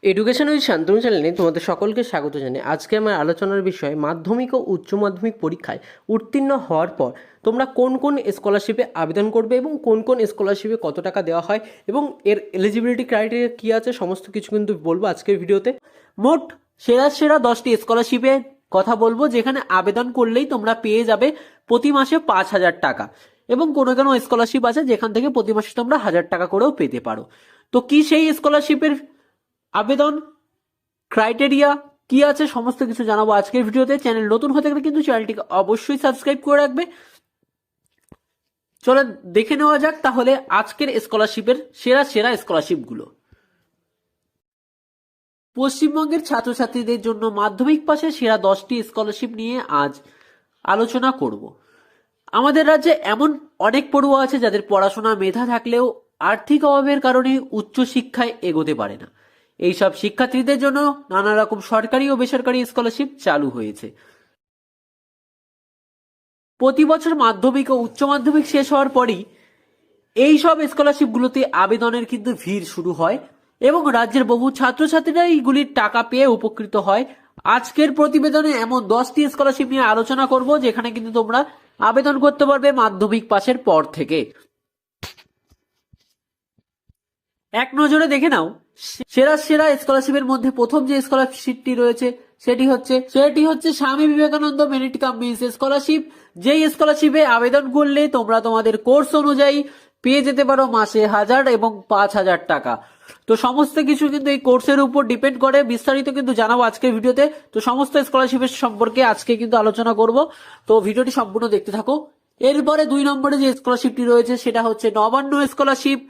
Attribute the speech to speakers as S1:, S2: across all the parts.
S1: Education with Shantanu চ্যানেলে তোমাদের সকলকে স্বাগত জানাই। আজকে আমার আলোচনার বিষয় মাধ্যমিক ও উচ্চ মাধ্যমিক পরীক্ষায় উত্তীর্ণ হওয়ার পর তোমরা কোন কোন স্কলারশিপে আবেদন করবে এবং কোন কোন স্কলারশিপে কত টাকা দেওয়া হয় এবং এর এলিজিবিলিটি ক্রাইটেরিয়া কী আছে সমস্ত কিছু কিন্তু বলবো আজকের ভিডিওতে। মোট সেরা সেরা 10টি স্কলারশিপের কথা বলবো যেখানে আবেদন করলেই তোমরা পেয়ে যাবে প্রতি মাসে 5,000 টাকা, এবং কোনো কোনো স্কলারশিপ আছে যেখান থেকে প্রতি মাসে তোমরা 1,000 টাকা করেও পেতে পারো। তো কি সেই স্কলারশিপের আবেদন ক্রাইটেরিয়া কি আছে সমস্ত কিছু জানাবো আজকের ভিডিওতে। চ্যানেল নতুন হতে গেলে কিন্তু চ্যানেলটিকে অবশ্যই সাবস্ক্রাইব করে রাখবে। চলো দেখে নেওয়া যাক তাহলে আজকের স্কলারশিপের সেরা সেরা স্কলারশিপগুলো। পশ্চিমবঙ্গের ছাত্রছাত্রীদের জন্য মাধ্যমিক পাশে সেরা 10টি স্কলারশিপ নিয়ে আজ আলোচনা করব। আমাদের রাজ্যে এমন অনেক পড়ুয়া আছে যাদের পড়াশোনা মেধা থাকলেও আর্থিক অভাবের কারণে উচ্চশিক্ষায় এগোতে পারে না। এইসব শিক্ষার্থীদের জন্য নানা রকম সরকারি ও বেসরকারি স্কলারশিপ চালু হয়েছে। প্রতি বছর মাধ্যমিক ও উচ্চ মাধ্যমিক শেষ হওয়ার পরই এই সব স্কলারশিপগুলোতে আবেদনের কিন্তু ভিড় শুরু হয় এবং রাজ্যের বহু ছাত্রছাত্রীরা এইগুলির টাকা পেয়ে উপকৃত হয়। আজকের প্রতিবেদনে এমন 10টি স্কলারশিপ নিয়ে আলোচনা করব যেখানে কিন্তু তোমরা আবেদন করতে পারবে মাধ্যমিক পাশের পর থেকে। এক নজরে দেখে নাও সেরা সেরা স্কলারশিপের মধ্যে প্রথম যে স্কলারশিপটি রয়েছে সেটি হচ্ছে Swami Vivekananda merit cum means scholarship. যেই স্কলারশিপে আবেদন করলে তোমরা তোমাদের কোর্স অনুযায়ী পেয়ে যেতে পারো মাসে 1,000 এবং 5,000 টাকা। তো সমস্ত কিছু কিন্তু এই কোর্সের উপর ডিপেন্ড করে, বিস্তারিত কিন্তু জানাবো আজকের ভিডিওতে। তো সমস্ত স্কলারশিপের সম্পর্কে আজকে কিন্তু আলোচনা করব, তো ভিডিওটি সম্পূর্ণ দেখতে থাকো। এরপরে 2 নম্বরে যে স্কলারশিপটি রয়েছে সেটা হচ্ছে নবান্ন স্কলারশিপ,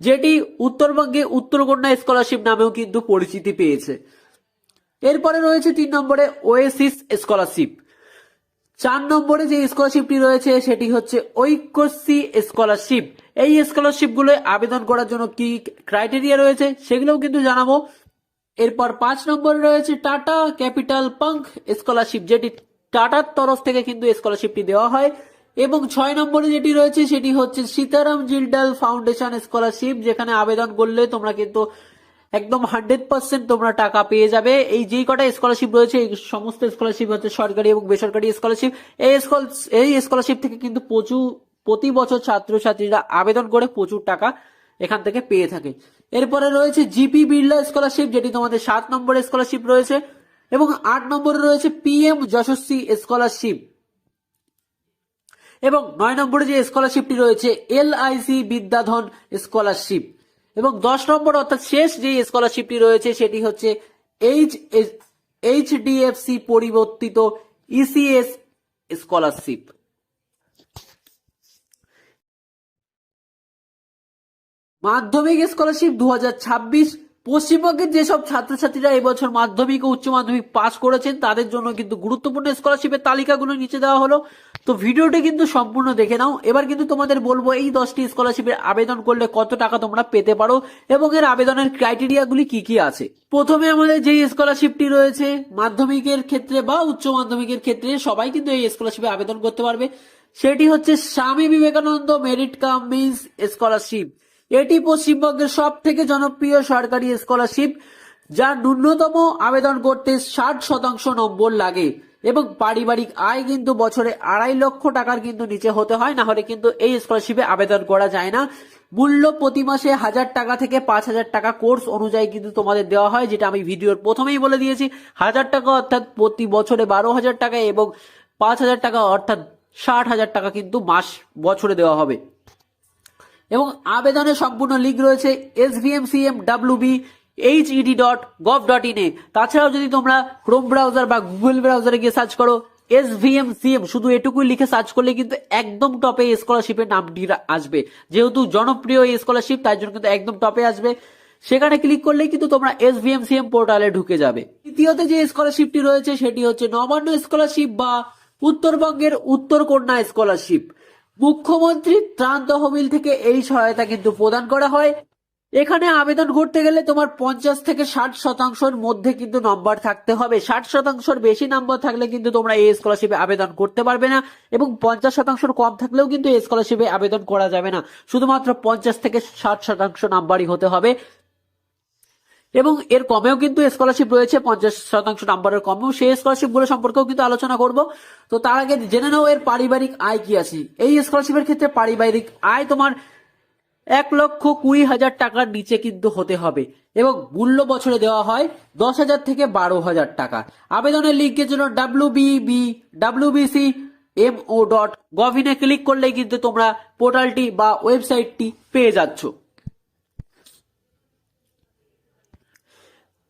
S1: যেটি উত্তরবঙ্গে উত্তরকন্যা স্কলারশিপ নামেও কিন্তু পরিচিতি পেয়েছে। এরপরে রয়েছে 3 নম্বরে ওয়েসিস স্কলারশিপ। 4 নম্বরে যে স্কলারশিপটি রয়েছে সেটি হচ্ছে ঐক্যশ্রী স্কলারশিপ। এই স্কলারশিপ গুলো আবেদন করার জন্য কি ক্রাইটেরিয়া রয়েছে সেগুলোও কিন্তু জানাবো। এরপর 5 নম্বরে রয়েছে টাটা ক্যাপিটাল পাঙ্ক স্কলারশিপ, যেটি টাটার তরফ থেকে কিন্তু স্কলারশিপটি দেওয়া হয়। এবং 6 নম্বরে যেটি রয়েছে সেটি হচ্ছে সীতারাম জিন্দাল ফাউন্ডেশন স্কলারশিপ, যেখানে আবেদন করলে তোমরা কিন্তু একদম 100% তোমরা টাকা পেয়ে যাবে। এই যেই কটা স্কলারশিপ রয়েছে এই সমস্ত স্কলারশিপ হচ্ছে সরকারি এবং বেসরকারি স্কলারশিপ। এই স্কলারশিপ থেকে কিন্তু প্রতি বছর ছাত্রছাত্রীরা আবেদন করে প্রচুর টাকা এখান থেকে পেয়ে থাকে। এরপরে রয়েছে জিপি বিড়লা স্কলারশিপ, যেটি তোমাদের 7 নম্বরের স্কলারশিপ রয়েছে। এবং 8 নম্বরে রয়েছে পিএম যশস্বী স্কলারশিপ। এবং 9 নম্বরে যে স্কলারশিপটি রয়েছে এলআইসি বিদ্যাধন স্কলারশিপ। এবং 10 নম্বর অর্থাৎ শেষ যে স্কলারশিপটি রয়েছে সেটি হচ্ছে এইচডিএফসি পরিবর্তিত ইসিএস স্কলারশিপ। মাধ্যমিক স্কলারশিপ 2026 পশ্চিমবঙ্গের যেসব ছাত্রছাত্রীরা এবছর মাধ্যমিক ও উচ্চ মাধ্যমিক পাস করেছেন তাদের জন্য কিন্তু গুরুত্বপূর্ণ স্কলারশিপের তালিকাগুলো নিচে দেওয়া হলো। তো ভিডিওটি কিন্তু সম্পূর্ণ দেখে নাও। এবার কিন্তু তোমাদের বলবো এই 10টি স্কলারশিপের আবেদন করলে কত টাকা তোমরা পেতে পারো এবং এর আবেদনের ক্রাইটেরিয়াগুলি কি কি আছে। প্রথমে আমাদের যে স্কলারশিপটি রয়েছে মাধ্যমিকের ক্ষেত্রে বা উচ্চ মাধ্যমিকের ক্ষেত্রে সবাই কিন্তু এই স্কলারশিপে আবেদন করতে পারবে, সেটি হচ্ছে Swami Vivekananda merit cum means scholarship. এটি পশ্চিমবঙ্গের সব থেকে জনপ্রিয় সরকারি স্কলারশিপ, যার ন্যূনতম আবেদন করতে 60% নম্বর লাগে এবং পারিবারিক আয় কিন্তু বছরে 2.5 লক্ষ টাকার কিন্তু নিচে হতে হয়, না হলে কিন্তু এই স্কলারশিপে আবেদন করা যায় না। মূল্য প্রতি মাসে 1,000 টাকা থেকে 5,000 টাকা কোর্স অনুযায়ী কিন্তু তোমাদের দেওয়া হয়, যেটা আমি ভিডিওর প্রথমেই বলে দিয়েছি। 1,000 টাকা অর্থাৎ প্রতি বছরে 12,000 টাকা এবং 5,000 টাকা অর্থাৎ 60,000 টাকা কিন্তু বছরে দেওয়া হবে। এবং আবেদনের সম্পূর্ণ লিঙ্ক রয়েছে svmcmwbhed.gov.in এ। তাছাড়াও যদি তোমরা ক্রোম ব্রাউজার বা গুগল ব্রাউজারে গিয়ে সার্চ করো svmcm, শুধু এটুকুই লিখে সার্চ করলে কিন্তু একদম টপে এই স্কলারশিপের নামটি আসবে। যেহেতু জনপ্রিয় এই স্কলারশিপ তাই জন্য কিন্তু একদম টপে আসবে। সেখানে ক্লিক করলেই কিন্তু তোমরা svmcm পোর্টালে ঢুকে যাবে। দ্বিতীয়তে যে স্কলারশিপটি রয়েছে সেটি হচ্ছে নবান্ন স্কলারশিপ বা উত্তরবঙ্গের উত্তরকন্যা স্কলারশিপ। মুখ্যমন্ত্রীর ত্রাণ তহবিল থেকে এই সহায়তা কিন্তু প্রদান করা হয়। এখানে আবেদন করতে গেলে তোমার 50 থেকে 60% মধ্যে কিন্তু নম্বর থাকতে হবে। 60%-র বেশি নম্বর থাকলে কিন্তু তোমরা এই স্কলারশিপে আবেদন করতে পারবে না এবং 50% কম থাকলেও কিন্তু এই স্কলারশিপে আবেদন করা যাবে না। শুধুমাত্র 50 থেকে 60% নাম্বারই হতে হবে। এবং এর কমেও কিন্তু স্কলারশিপ রয়েছে, 50% নাম্বারের কমেও, সেই স্কলারশিপ গুলো সম্পর্কেও কিন্তু আলোচনা করব। তো তার আগে জেনে নাও এর পারিবারিক আয় কি আছে। এই স্কলারশিপের ক্ষেত্রে পারিবারিক আয় তোমার 1,20,000 টাকার নিচে কিন্তু হতে হবে এবং মূল্য বছরে দেওয়া হয় 10,000 থেকে 12,000 টাকা। আবেদনের লিঙ্কের জন্য wbc.mo.gov ক্লিক করলেই কিন্তু তোমরা পোর্টালটি বা ওয়েবসাইটটি পেয়ে যাচ্ছ।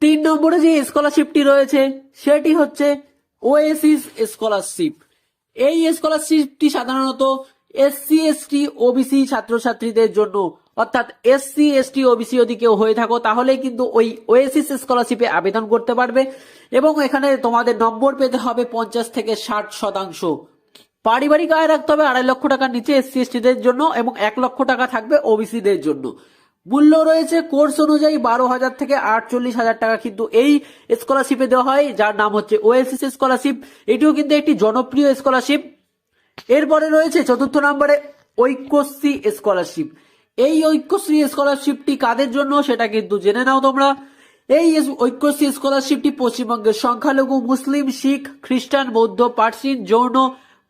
S1: 3 নম্বরে যে স্কলারশিপটি রয়েছে সেটি হচ্ছে ওএসিস স্কলারশিপ। এই স্কলারশিপটি সাধারণত এসসি এসটি ওবিসি ছাত্রছাত্রীদের জন্য, অর্থাৎ এসসি এসটি ওবিসি যদি কেউ হয়ে থাকো তাহলে কিন্তু ওই ওএসিস স্কলারশিপে আবেদন করতে পারবে এবং এখানে তোমাদের নম্বর পেতে হবে 50 থেকে 60%। পারিবারিক আয় রাখতে হবে 2.5 লক্ষ টাকার নিচে এসসি এসটিদের জন্য এবং 1 লক্ষ টাকা থাকবে ওবিসিদের জন্য। মূল্য রয়েছে কোর্স অনুযায়ী 12,000 থেকে 48,000 টাকা কিন্তু এই স্কলারশিপে দেওয়া হয়, যার নাম হচ্ছে ওএসিস স্কলারশিপ। এটিও কিন্তু একটি জনপ্রিয় স্কলারশিপ। এরপরে রয়েছে 4র্থ নম্বরে ঐক্যশ্রী স্কলারশিপ। এই ঐক্যশ্রী স্কলারশিপটি কাদের জন্য সেটা কিন্তু জেনে নাও তোমরা। এই ঐক্যশ্রী স্কলারশিপটি পশ্চিমবঙ্গের সংখ্যালঘু মুসলিম, শিখ, খ্রিস্টান, বৌদ্ধ, পার্সিয়ান, জৈন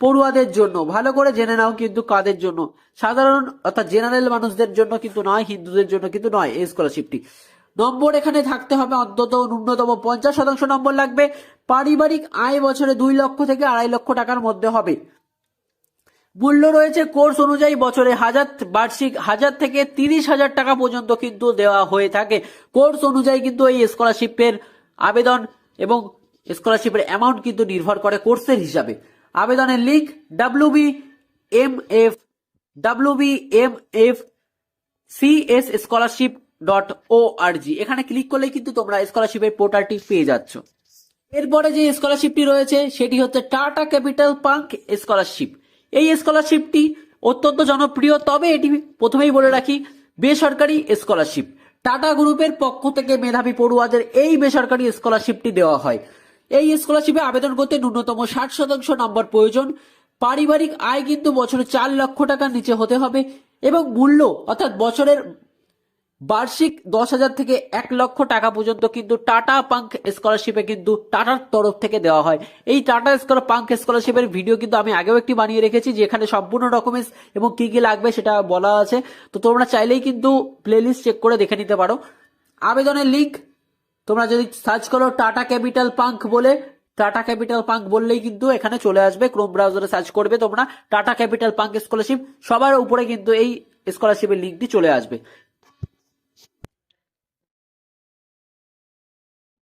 S1: পড়ুয়াদের জন্য। ভালো করে জেনে নাও কিন্তু কাদের জন্য, সাধারণ অর্থাৎ জেনারেল মানুষদের জন্য কিন্তু নয়, হিন্দুদের জন্য কিন্তু নয় এই স্কলারশিপটি। নম্বর এখানে থাকতে হবে অন্তত ন্যূনতম 50% নম্বর লাগবে। পারিবারিক আয় বছরে 2 লক্ষ থেকে 2.5 লক্ষ টাকার মধ্যে হবে। মূল্য রয়েছে কোর্স অনুযায়ী বছরে বার্ষিক 1,000 থেকে 30,000 টাকা পর্যন্ত কিন্তু দেওয়া হয়ে থাকে। কোর্স অনুযায়ী কিন্তু এই স্কলারশিপের আবেদন এবং স্কলারশিপের অ্যামাউন্ট কিন্তু নির্ভর করে কোর্সের হিসাবে। আবেদনের লিঙ্ক wbmfcscholarship.org, এখানে ক্লিক করলেই কিন্তু তোমরা স্কলারশিপের পোর্টালটি পেয়ে যাচ্ছ। এরপরে যে স্কলারশিপটি রয়েছে সেটি হচ্ছে টাটা ক্যাপিটাল পাঙ্ক স্কলারশিপ। এই স্কলারশিপটি অত্যন্ত জনপ্রিয়, তবে এটি প্রথমেই বলে রাখি বেসরকারি স্কলারশিপ। টাটা গ্রুপের পক্ষ থেকে মেধাবী পড়ুয়াদের এই বেসরকারি স্কলারশিপটি দেওয়া হয়। এই স্কলারশিপে আবেদন করতে ন্যূনতম 60% নম্বর প্রয়োজন। পারিবারিক আয় কিন্তু বছরে 4 লক্ষ টাকার নিচে হতে হবে এবং মূল্য অর্থাৎ বছরের বার্ষিক 10,000 থেকে 1 লক্ষ টাকা পর্যন্ত কিন্তু টাটা পাঙ্ক স্কলারশিপে কিন্তু টাটার তরফ থেকে দেওয়া হয়। এই টাটা পাঙ্ক স্কলারশিপের ভিডিও কিন্তু আমি আগেও একটি বানিয়ে রেখেছি, যেখানে সম্পূর্ণ ডকুমেন্টস এবং কি কি লাগবে সেটা বলা আছে, তো তোমরা চাইলেই কিন্তু প্লেলিস্ট চেক করে দেখে নিতে পারো। আবেদনের লিঙ্ক তোমরা যদি সার্চ করো টাটা ক্যাপিটাল পাঙ্ক বলে, টাটা ক্যাপিটাল পাঙ্ক বললেই কিন্তু এখানে চলে আসবে। ক্রোম ব্রাউজারে সার্চ করবে তোমরা টাটা ক্যাপিটাল পাঙ্ক স্কলারশিপ, সবার উপরে কিন্তু এই স্কলারশিপের লিঙ্কটি চলে আসবে।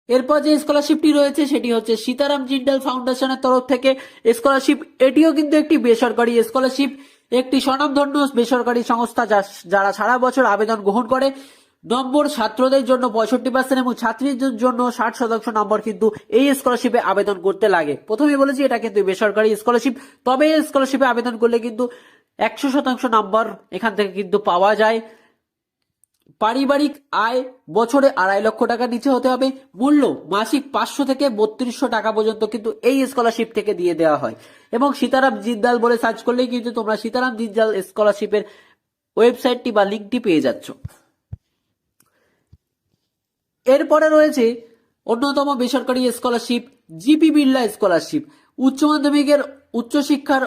S1: এরপর যে স্কলারশিপটি রয়েছে সেটি হচ্ছে সীতারাম জিন্দাল ফাউন্ডেশনের তরফ থেকে স্কলারশিপ। এটিও কিন্তু একটি বেসরকারি স্কলারশিপ, একটি স্বনামধন্য বেসরকারি সংস্থা যারা সারা বছর আবেদন গ্রহণ করে। নম্বর ছাত্রদের জন্য 65% এবং ছাত্রীদের জন্য 60% নম্বর কিন্তু এই স্কলারশিপে আবেদন করতে লাগে। প্রথমেই বলেছি এটা কিন্তু বেসরকারি স্কলারশিপ, তবে এই স্কলারশিপে আবেদন করলে কিন্তু 100% নম্বর এখান থেকে কিন্তু পাওয়া যায়। পারিবারিক আয় বছরে 2.5 লক্ষ টাকার নিচে হতে হবে। মূল্য মাসিক 500 থেকে 3200 টাকা পর্যন্ত কিন্তু এই স্কলারশিপ থেকে দিয়ে দেওয়া হয় এবং সীতারাম জিন্দাল বলে সার্চ করলেই কিন্তু তোমরা সীতারাম জিন্দাল স্কলারশিপের ওয়েবসাইটটি বা লিঙ্কটি পেয়ে যাচ্ছ। এরপরে রয়েছে অন্যতম বেসরকারি স্কলারশিপ জিপি বিড়লা স্কলারশিপ। উচ্চ মাধ্যমিকের উচ্চশিক্ষার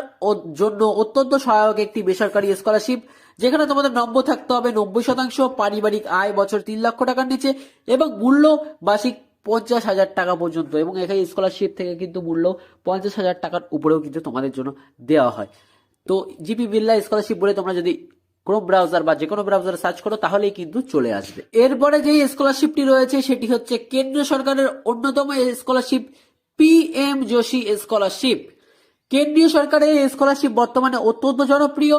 S1: জন্য অত্যন্ত সহায়ক একটি বেসরকারি স্কলারশিপ, যেখানে তোমাদের নম্বর থাকতে হবে 90%, পারিবারিক আয় বছর 3 লক্ষ টাকার নিচে এবং মূল্য বার্ষিক 50,000 টাকা পর্যন্ত, এবং এখানে স্কলারশিপ থেকে কিন্তু মূল্য 50,000 টাকার উপরেও কিন্তু তোমাদের জন্য দেওয়া হয়। তো জিপি বিড়লা স্কলারশিপ বলে তোমরা যদি ক্রোম ব্রাউজার বা যে কোনো ব্রাউজারে সার্চ করো তাহলেই কিন্তু চলে আসবে। এরপরে যে স্কলারশিপটি রয়েছে সেটি হচ্ছে কেন্দ্রীয় সরকারের অন্যতম স্কলারশিপ পিএম যোশী স্কলারশিপ। কেন্দ্রীয় সরকারের এই স্কলারশিপ বর্তমানে অত্যন্ত জনপ্রিয়।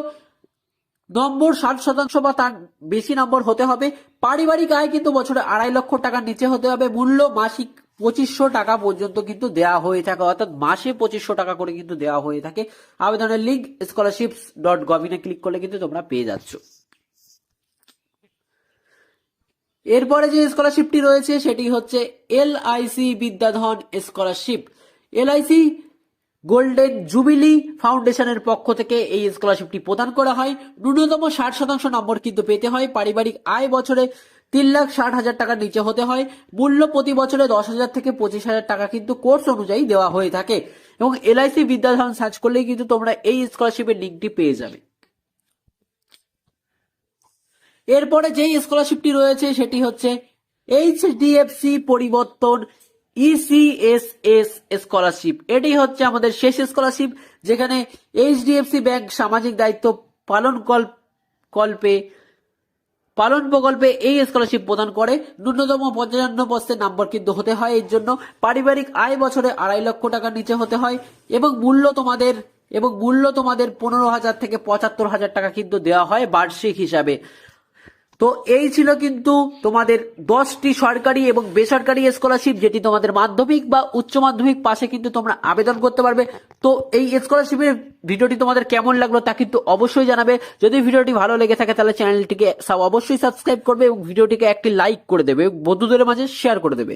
S1: নম্বর 60% বা তার বেশি নম্বর হতে হবে। পারিবারিক আয় কিন্তু বছরে 2.5 লক্ষ টাকার নিচে হতে হবে। মূল্য মাসিক 2500 টাকা পর্যন্ত কিন্তু দেওয়া হয়ে থাকে, অর্থাৎ মাসে 2500 টাকা করে কিন্তু দেওয়া হয়ে থাকে। আবেদনের লিঙ্ক scholarships.gov ক্লিক করলে কিন্তু তোমরা পেয়ে যাচ্ছ। এরপরে যে স্কলারশিপটি রয়েছে সেটি হচ্ছে LIC Vidyadhan scholarship. LIC golden jubilee ফাউন্ডেশনের পক্ষ থেকে এই স্কলারশিপটি প্রদান করা হয়। ন্যূনতম 60% নম্বর কিন্তু পেতে হয়। পারিবারিক আয় বছরে 3,60,000 টাকার নিচে হতে হয়। মূল্য প্রতি বছরে 10,000 থেকে 25,000 টাকা কিন্তু কোর্স অনুযায়ী দেওয়া হয়ে থাকে। এবং এলআইসি বিদ্যাধন সার্চ করলেই কিন্তু তোমরা এই স্কলারশিপের লিঙ্কটি পেয়ে যাবে। এরপরে যেই স্কলারশিপটি রয়েছে সেটি হচ্ছে এইচডিএফসি পরিবর্তন ইসিএসএস স্কলারশিপ। এটি হচ্ছে আমাদের শেষ স্কলারশিপ, যেখানে এইচডিএফসি ব্যাংক সামাজিক দায়িত্ব পালন কল্পে পালন প্রকল্পে এই স্কলারশিপ প্রদান করে। ন্যূনতম 55 পোস্টের নাম্বার কিন্তু হতে হয়। এর জন্য পারিবারিক আয় বছরে 2.5 লক্ষ টাকার নিচে হতে হয় এবং মূল্য তোমাদের 15,000 থেকে 75,000 টাকা কিন্তু দেওয়া হয় বার্ষিক হিসাবে। তো এই ছিল কিন্তু তোমাদের 10টি সরকারি এবং বেসরকারি স্কলারশিপ, যেটি তোমাদের মাধ্যমিক বা উচ্চ মাধ্যমিক পাশে কিন্তু তোমরা আবেদন করতে পারবে। তো এই স্কলারশিপের ভিডিওটি তোমাদের কেমন লাগলো তা কিন্তু অবশ্যই জানাবে। যদি ভিডিওটি ভালো লেগে থাকে তাহলে চ্যানেলটিকে অবশ্যই সাবস্ক্রাইব করবে এবং ভিডিওটিকে একটি লাইক করে দেবে, বন্ধুদের মাঝে শেয়ার করে দেবে।